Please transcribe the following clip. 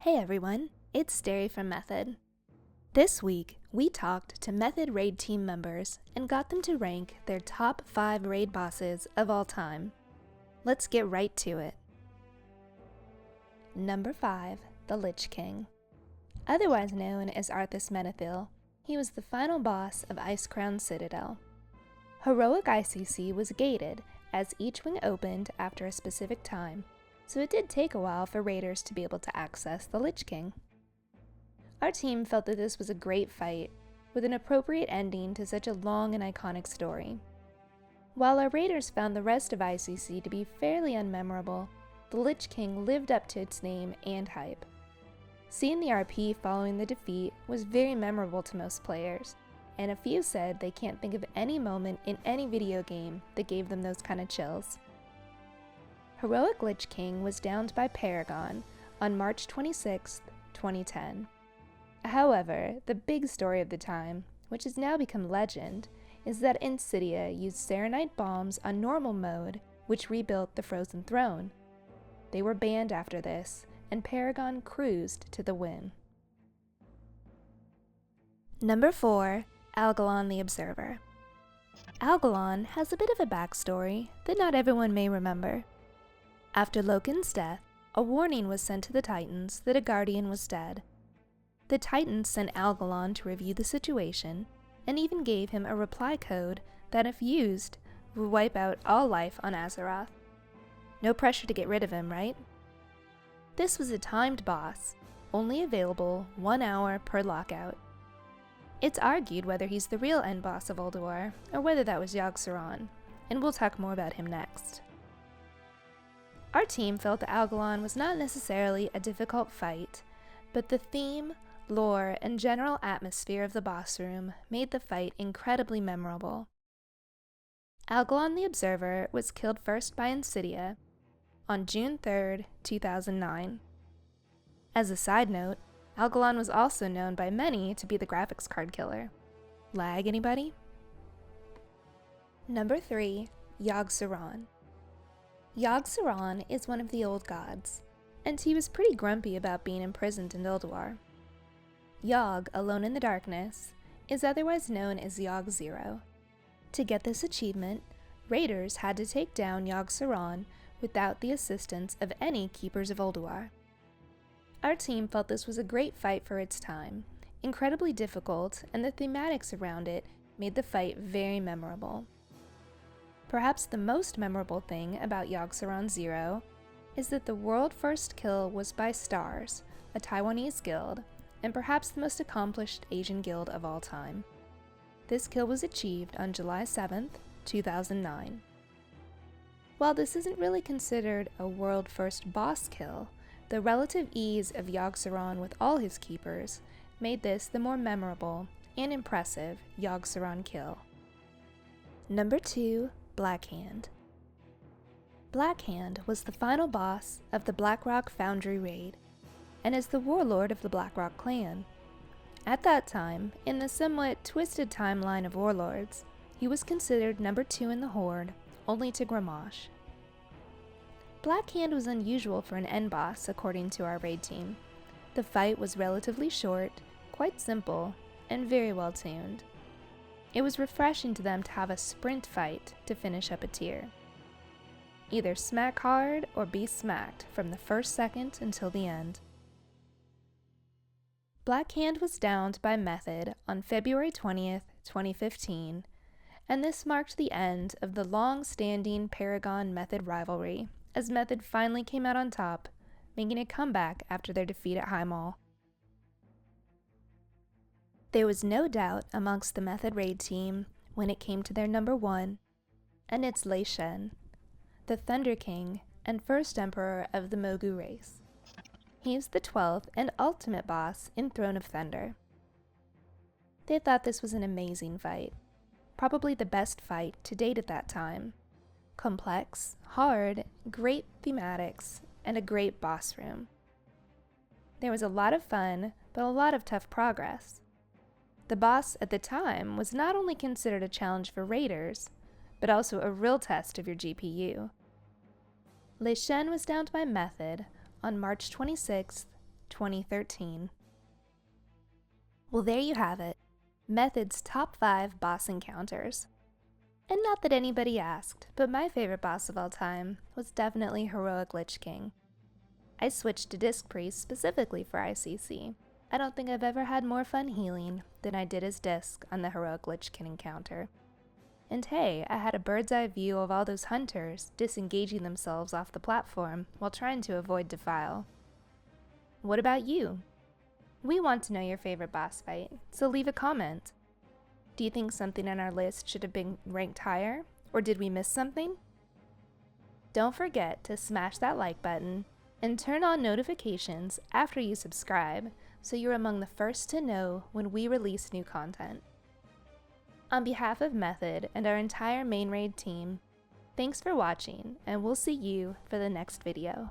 Hey everyone, it's Darrie from Method. This week, we talked to Method raid team members and got them to rank their top 5 raid bosses of all time. Let's get right to it. Number 5, the Lich King. Otherwise known as Arthas Menethil, he was the final boss of Icecrown Citadel. Heroic ICC was gated as each wing opened after a specific time, so it did take a while for raiders to be able to access the Lich King. Our team felt that this was a great fight, with an appropriate ending to such a long and iconic story. While our raiders found the rest of ICC to be fairly unmemorable, the Lich King lived up to its name and hype. Seeing the RP following the defeat was very memorable to most players, and a few said they can't think of any moment in any video game that gave them those kind of chills. Heroic Lich King was downed by Paragon on March 26, 2010. However, the big story of the time, which has now become legend, is that Insidia used Serenite bombs on normal mode, which rebuilt the Frozen Throne. They were banned after this, and Paragon cruised to the win. Number 4, Algalon the Observer. Algalon has a bit of a backstory that not everyone may remember. After Loken's death, a warning was sent to the Titans that a Guardian was dead. The Titans sent Algalon to review the situation, and even gave him a reply code that, if used, would wipe out all life on Azeroth. No pressure to get rid of him, right? This was a timed boss, only available 1 hour per lockout. It's argued whether he's the real end boss of Ulduar, or whether that was YoggSaron, and we'll talk more about him next. Our team felt that Algalon was not necessarily a difficult fight, but the theme, lore, and general atmosphere of the boss room made the fight incredibly memorable. Algalon the Observer was killed first by Insidia on June 3, 2009. As a side note, Algalon was also known by many to be the graphics card killer. Lag, anybody? Number 3, YoggSaron. YoggSaron is one of the old gods, and he was pretty grumpy about being imprisoned in Ulduar. Yogg, alone in the darkness, is otherwise known as YoggSaron. To get this achievement, raiders had to take down YoggSaron without the assistance of any keepers of Ulduar. Our team felt this was a great fight for its time, incredibly difficult, and the thematics around it made the fight very memorable. Perhaps the most memorable thing about YoggSaron Zero is that the world first kill was by Stars, a Taiwanese guild, and perhaps the most accomplished Asian guild of all time. This kill was achieved on July 7, 2009. While this isn't really considered a world first boss kill, the relative ease of YoggSaron with all his keepers made this the more memorable and impressive YoggSaron kill. Number 2, Blackhand. Blackhand was the final boss of the Blackrock Foundry raid, and is the warlord of the Blackrock clan. At that time, in the somewhat twisted timeline of warlords, he was considered number 2 in the Horde, only to Grommash. Blackhand was unusual for an end boss, according to our raid team. The fight was relatively short, quite simple, and very well tuned. It was refreshing to them to have a sprint fight to finish up a tier. Either smack hard or be smacked from the first second until the end. Blackhand was downed by Method on February 20th, 2015, and this marked the end of the long-standing Paragon-Method rivalry, as Method finally came out on top, making a comeback after their defeat at High Mall. There was no doubt amongst the Method raid team when it came to their number 1, and it's Lich King, the Thunder King and first Emperor of the Mogu race. He is the 12th and ultimate boss in Throne of Thunder. They thought this was an amazing fight, probably the best fight to date at that time. Complex, hard, great thematics, and a great boss room. There was a lot of fun, but a lot of tough progress. The boss at the time was not only considered a challenge for raiders, but also a real test of your GPU. Lich King was downed by Method on March 26, 2013. Well, there you have it. Method's top 5 boss encounters. And not that anybody asked, but my favorite boss of all time was definitely Heroic Lich King. I switched to Disc Priest specifically for ICC. I don't think I've ever had more fun healing than I did as Disc on the Heroic Lich King encounter. And hey, I had a bird's eye view of all those hunters disengaging themselves off the platform while trying to avoid Defile. What about you? We want to know your favorite boss fight, so leave a comment. Do you think something on our list should have been ranked higher, or did we miss something? Don't forget to smash that like button and turn on notifications after you subscribe so you're among the first to know when we release new content. On behalf of Method and our entire main raid team, thanks for watching, and we'll see you for the next video.